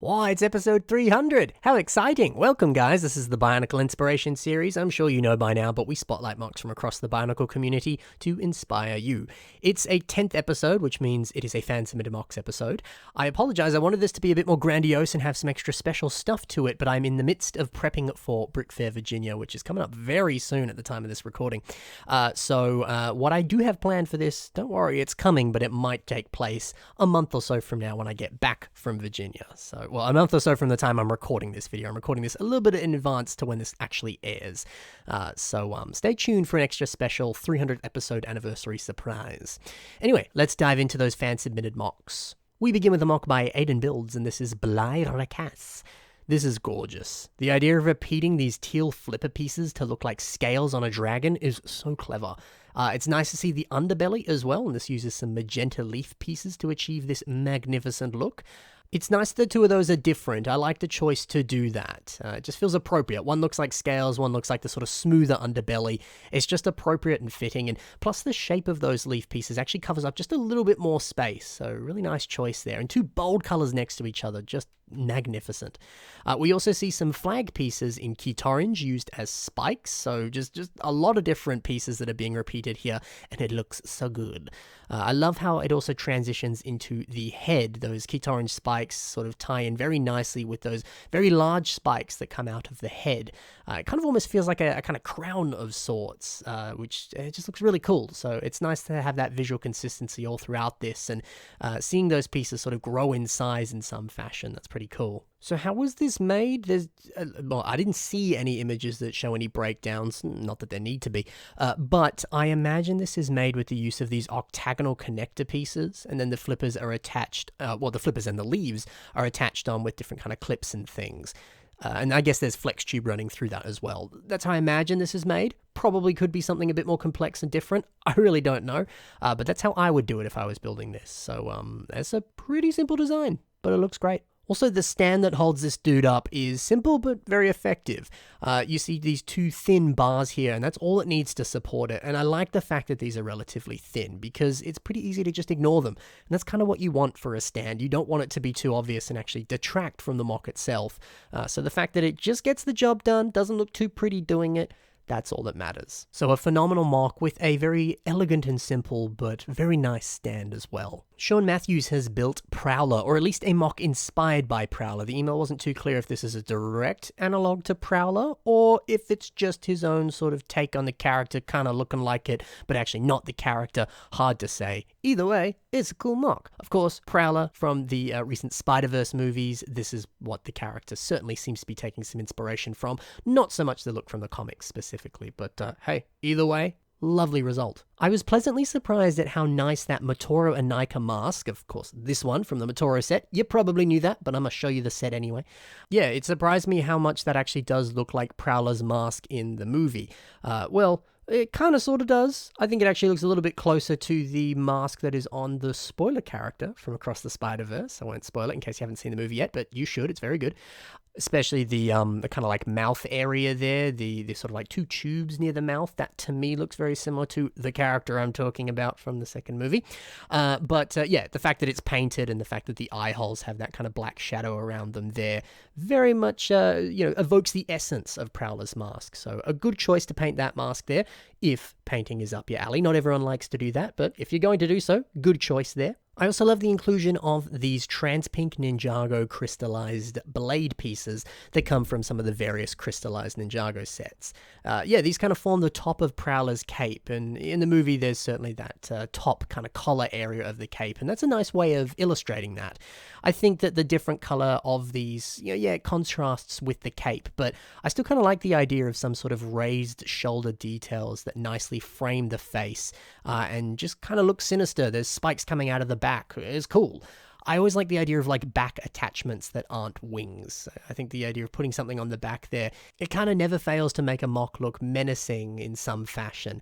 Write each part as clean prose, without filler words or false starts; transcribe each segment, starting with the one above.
Why, it's episode 300! How exciting! Welcome, guys. This is the Bionicle Inspiration Series. I'm sure you know by now, but we spotlight MOCs from across the Bionicle community to inspire you. It's a 10th episode, which means it is a fan-submitted MOCs episode. I apologize, I wanted this to be a bit more grandiose and have some extra special stuff to it, but I'm in the midst of prepping for Brick Fair, Virginia, which is coming up very soon at the time of this recording. So what I do have planned for this, don't worry, it's coming, but it might take place a month or so from now when I get back from Virginia. So, well, a month or so from the time I'm recording this video. I'm recording this a little bit in advance to when this actually airs. So stay tuned for an extra special 300th episode anniversary surprise. Anyway, let's dive into those fan-submitted MOCs. We begin with a MOC by Aiden Builds, and this is Blyrakas. This is gorgeous. The idea of repeating these teal flipper pieces to look like scales on a dragon is so clever. It's nice to see the underbelly as well, and this uses some magenta leaf pieces to achieve this magnificent look. It's nice that the two of those are different. I like the choice to do that. It just feels appropriate. One looks like scales, one looks like the sort of smoother underbelly. It's just appropriate and fitting, and plus the shape of those leaf pieces actually covers up just a little bit more space, so really nice choice there. And two bold colors next to each other, just magnificent. We also see some flag pieces in Keat Orange used as spikes, so just a lot of different pieces that are being repeated here, and it looks so good. I love how it also transitions into the head. Those Keat Orange spikes sort of tie in very nicely with those very large spikes that come out of the head. It kind of almost feels like a kind of crown of sorts, which just looks really cool. So it's nice to have that visual consistency all throughout this, and seeing those pieces sort of grow in size in some fashion. That's pretty cool. So how was this made? Well, I didn't see any images that show any breakdowns, not that there need to be, but I imagine this is made with the use of these octagonal connector pieces, and then the flippers are attached, the flippers and the leaves are attached on with different kind of clips and things. And I guess there's flex tube running through that as well. That's how I imagine this is made. Probably could be something a bit more complex and different. I really don't know, but that's how I would do it if I was building this. So it's a pretty simple design, but it looks great. Also, the stand that holds this dude up is simple but very effective. You see these two thin bars here, and that's all it needs to support it. And I like the fact that these are relatively thin because it's pretty easy to just ignore them. And that's kind of what you want for a stand. You don't want it to be too obvious and actually detract from the MOC itself. So the fact that it just gets the job done, doesn't look too pretty doing it, that's all that matters. So a phenomenal MOC with a very elegant and simple but very nice stand as well. Sean Matthews has built Prowler, or at least a MOC inspired by Prowler. The email wasn't too clear if this is a direct analog to Prowler, or if it's just his own sort of take on the character, kind of looking like it, but actually not the character. Hard to say. Either way, it's a cool MOC. Of course, Prowler from the recent Spider-Verse movies, this is what the character certainly seems to be taking some inspiration from. Not so much the look from the comics specifically, but hey, either way, lovely result. I was pleasantly surprised at how nice that Motoro and Nika mask, of course this one from the Motoro set, you probably knew that, but I'm going to show you the set anyway. Yeah, it surprised me how much that actually does look like Prowler's mask in the movie. Well, it kind of sort of does. I think it actually looks a little bit closer to the mask that is on the spoiler character from Across the Spider-Verse. I won't spoil it in case you haven't seen the movie yet, but you should. It's very good. Especially the kind of like mouth area there, the sort of like two tubes near the mouth. That to me looks very similar to the character I'm talking about from the second movie. But yeah, the fact that it's painted and the fact that the eye holes have that kind of black shadow around them there very much evokes the essence of Prowler's mask. So a good choice to paint that mask there if painting is up your alley. Not everyone likes to do that, but if you're going to do so, good choice there. I also love the inclusion of these trans pink Ninjago crystallized blade pieces that come from some of the various crystallized Ninjago sets. Yeah, these kind of form the top of Prowler's cape, and in the movie there's certainly that top kind of collar area of the cape, and that's a nice way of illustrating that. I think that the different color of these, it contrasts with the cape, but I still kind of like the idea of some sort of raised shoulder details that nicely frame the face and just kind of look sinister. There's spikes coming out of the back. It's cool. I always like the idea of like back attachments that aren't wings. I think the idea of putting something on the back there, it kind of never fails to make a MOC look menacing in some fashion.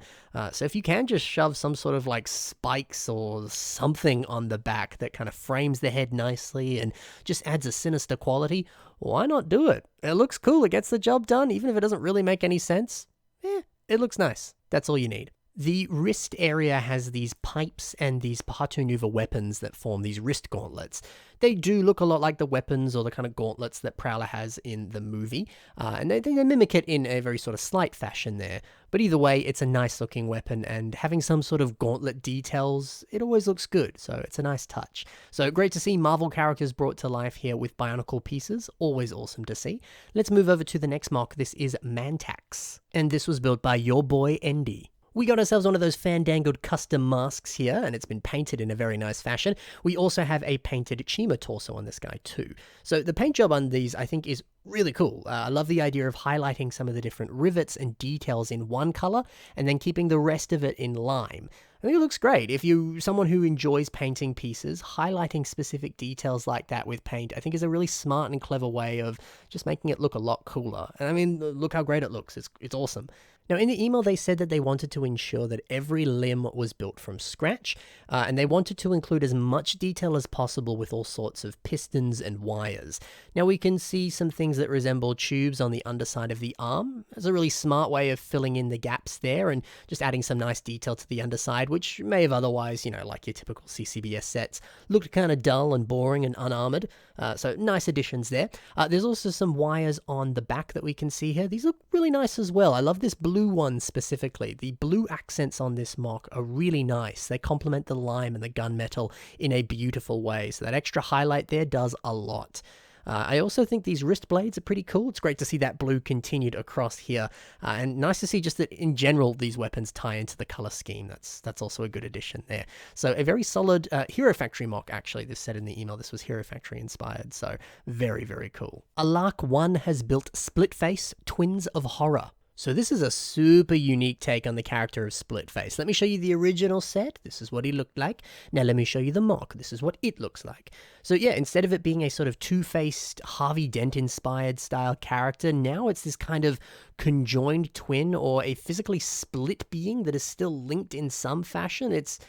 So if you can just shove some sort of like spikes or something on the back that kind of frames the head nicely and just adds a sinister quality, why not do it? It looks cool. It gets the job done. Even if it doesn't really make any sense, it looks nice. That's all you need. The wrist area has these pipes and these partout nouveau weapons that form these wrist gauntlets. They do look a lot like the weapons or the kind of gauntlets that Prowler has in the movie, and they mimic it in a very sort of slight fashion there. But either way, it's a nice looking weapon, and having some sort of gauntlet details, it always looks good, so it's a nice touch. So great to see Marvel characters brought to life here with Bionicle pieces, always awesome to see. Let's move over to the next mock. This is Mantax, and this was built by your boy Endy. We got ourselves one of those fandangled custom masks here, and it's been painted in a very nice fashion. We also have a painted Chima torso on this guy too. So the paint job on these, I think, is really cool. I love the idea of highlighting some of the different rivets and details in one color, and then keeping the rest of it in lime. I think it looks great. If you're someone who enjoys painting pieces, highlighting specific details like that with paint, I think is a really smart and clever way of just making it look a lot cooler. And I mean, look how great it looks. It's awesome. Now, in the email, they said that they wanted to ensure that every limb was built from scratch, and they wanted to include as much detail as possible with all sorts of pistons and wires. Now, we can see some things that resemble tubes on the underside of the arm. It's a really smart way of filling in the gaps there and just adding some nice detail to the underside, which may have otherwise, like your typical CCBS sets, looked kind of dull and boring and unarmored. So nice additions there. There's also some wires on the back that we can see here. These look really nice as well. I love this blue one specifically. The blue accents on this mock are really nice. They complement the lime and the gunmetal in a beautiful way. So that extra highlight there does a lot. I also think these wrist blades are pretty cool. It's great to see that blue continued across here, and nice to see just that in general these weapons tie into the color scheme. That's also a good addition there. So a very solid Hero Factory mock, actually. This said in the email this was Hero Factory inspired, so very, very cool. Alark 1 has built Splitface, Twins of Horror. So this is a super unique take on the character of Splitface. Let me show you the original set. This is what he looked like. Now let me show you the mock. This is what it looks like. So yeah, instead of it being a sort of two-faced Harvey Dent-inspired style character, now it's this kind of conjoined twin or a physically split being that is still linked in some fashion. It's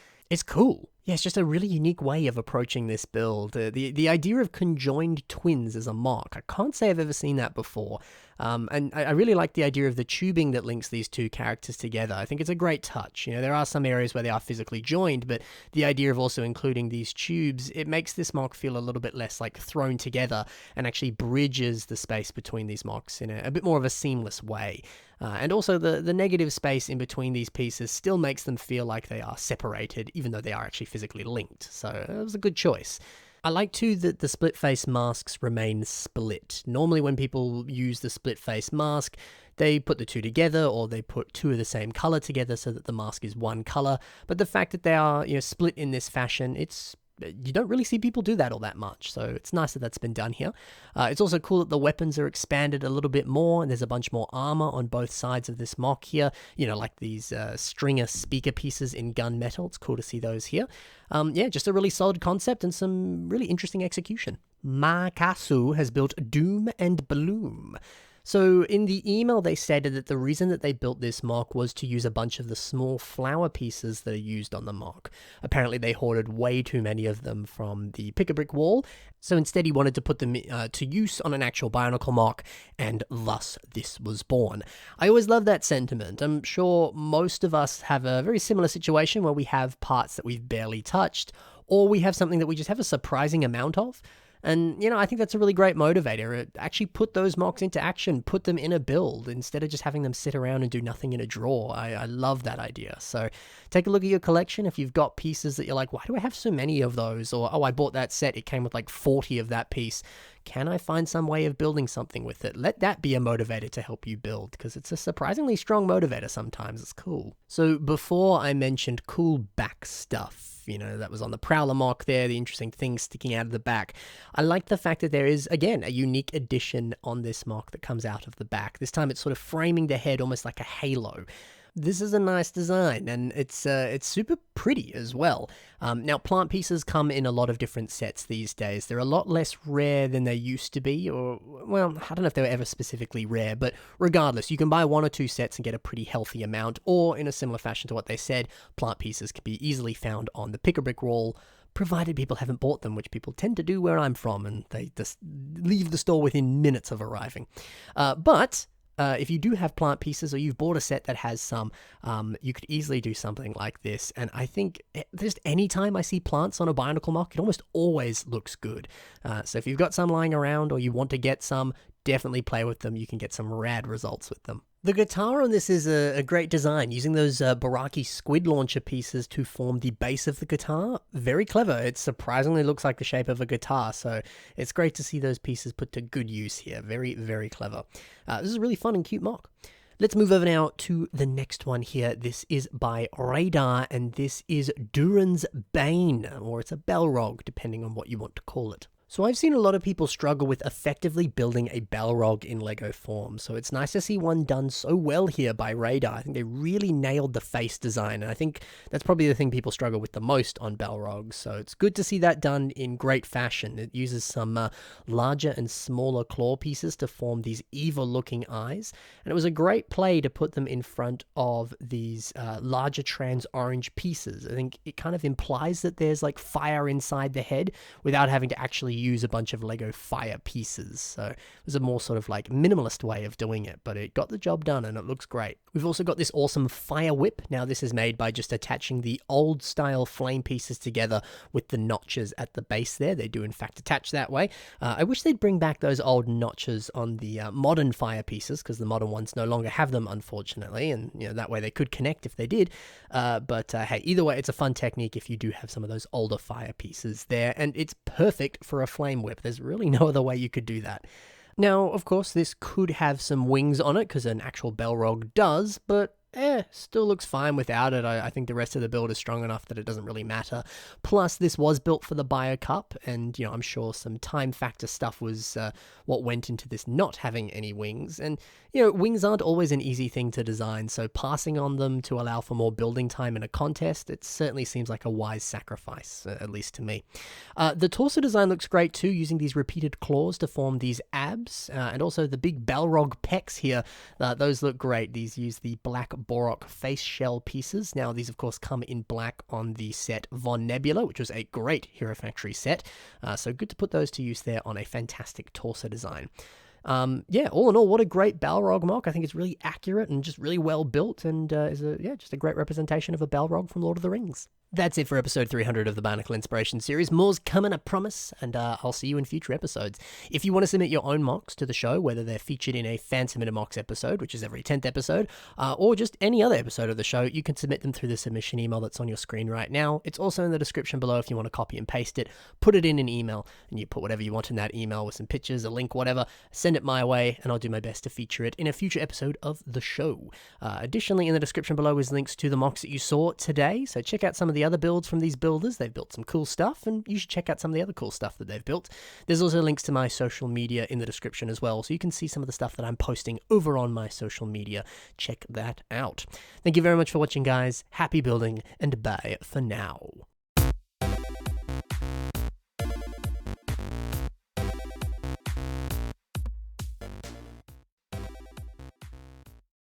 cool. Yeah, it's just a really unique way of approaching this build. The idea of conjoined twins as a mock, I can't say I've ever seen that before. And I really like the idea of the tubing that links these two characters together. I think it's a great touch. There are some areas where they are physically joined, but the idea of also including these tubes, it makes this mock feel a little bit less like thrown together and actually bridges the space between these mocks in a bit more of a seamless way. And also the negative space in between these pieces still makes them feel like they are separated, even though they are actually physically linked. So it was a good choice. I like too that the split face masks remain split. Normally when people use the split face mask, they put the two together or they put two of the same color together so that the mask is one color. But the fact that they are split in this fashion, you don't really see people do that all that much, so it's nice that that's been done here. It's also cool that the weapons are expanded a little bit more, and there's a bunch more armor on both sides of this mock here, like these stringer speaker pieces in gunmetal. It's cool to see those here. Yeah, just a really solid concept and some really interesting execution. Makasu has built Doom and Bloom. So in the email, they stated that the reason that they built this mock was to use a bunch of the small flower pieces that are used on the mock. Apparently, they hoarded way too many of them from the pick-a-brick wall, so instead he wanted to put them to use on an actual Bionicle mock, and thus this was born. I always love that sentiment. I'm sure most of us have a very similar situation where we have parts that we've barely touched, or we have something that we just have a surprising amount of. And, I think that's a really great motivator. Actually put those mocks into action, put them in a build, instead of just having them sit around and do nothing in a drawer. I love that idea. So take a look at your collection. If you've got pieces that you're like, why do I have so many of those? Or, I bought that set, it came with like 40 of that piece. Can I find some way of building something with it? Let that be a motivator to help you build, because it's a surprisingly strong motivator sometimes. It's cool. So before I mentioned cool back stuff, that was on the Prowler mock there, the interesting things sticking out of the back. I like the fact that there is, again, a unique addition on this mock that comes out of the back. This time it's sort of framing the head almost like a halo. This is a nice design, and it's super pretty as well. Now, plant pieces come in a lot of different sets these days. They're a lot less rare than they used to be, or, well, I don't know if they were ever specifically rare, but regardless, you can buy one or two sets and get a pretty healthy amount, or in a similar fashion to what they said, plant pieces can be easily found on the pick-a-brick wall, provided people haven't bought them, which people tend to do where I'm from, and they just leave the store within minutes of arriving. But if you do have plant pieces or you've bought a set that has some, you could easily do something like this. And I think just any time I see plants on a Bionicle MOC, it almost always looks good. So if you've got some lying around or you want to get some, definitely play with them. You can get some rad results with them. The guitar on this is a great design, using those Baraki squid launcher pieces to form the base of the guitar. Very clever. It surprisingly looks like the shape of a guitar, so it's great to see those pieces put to good use here. Very, very clever. This is a really fun and cute MOC. Let's move over now to the next one here. This is by Radar, and this is Duran's Bane, or it's a Balrog, depending on what you want to call it. So I've seen a lot of people struggle with effectively building a Balrog in LEGO form, so it's nice to see one done so well here by Radar. I think they really nailed the face design, and I think that's probably the thing people struggle with the most on Balrogs, so it's good to see that done in great fashion. It uses some larger and smaller claw pieces to form these evil-looking eyes, and it was a great play to put them in front of these larger trans-orange pieces. I think it kind of implies that there's like fire inside the head without having to actually use a bunch of Lego fire pieces. So it was a more sort of like minimalist way of doing it, but it got the job done and it looks great. We've also got this awesome fire whip. Now this is made by just attaching the old style flame pieces together with the notches at the base there. They do in fact attach that way. I wish they'd bring back those old notches on the modern fire pieces, because the modern ones no longer have them, unfortunately, and you know that way they could connect if they did. But hey, either way, it's a fun technique if you do have some of those older fire pieces there, and it's perfect for a flame whip. There's really no other way you could do that. Now, of course, this could have some wings on it, because an actual Balrog does, but still looks fine without it. I think the rest of the build is strong enough that it doesn't really matter. Plus, this was built for the Bio Cup, and you know, I'm sure some time factor stuff was what went into this not having any wings. And you know, wings aren't always an easy thing to design, so passing on them to allow for more building time in a contest, it certainly seems like a wise sacrifice, at least to me. The torso design looks great too, using these repeated claws to form these abs, and also the big Balrog pecs here. Those look great. These use the black Borok face shell pieces. Now these of course come in black on the set Von Nebula, which was a great Hero Factory set, so good to put those to use there on a fantastic torso design. Yeah, all in all, what a great Balrog MOC. I think it's really accurate and just really well built, and is just a great representation of a Balrog from Lord of the Rings. That's it for episode 300 of the Bionicle Inspiration Series. More's coming, I promise, and I'll see you in future episodes. If you want to submit your own MOCs to the show, whether they're featured in a fan-submitted MOCs episode, which is every 10th episode, or just any other episode of the show, you can submit them through the submission email that's on your screen right now. It's also in the description below if you want to copy and paste it. Put it in an email, and you put whatever you want in that email with some pictures, a link, whatever. Send it my way, and I'll do my best to feature it in a future episode of the show. Additionally, in the description below is links to the MOCs that you saw today, so check out some of the other builds from these builders. They've built some cool stuff, and you should check out some of the other cool stuff that they've built. There's also links to my social media in the description as well, so you can see some of the stuff that I'm posting over on my social media. Check that out. Thank you very much for watching, guys. Happy building, and bye for now.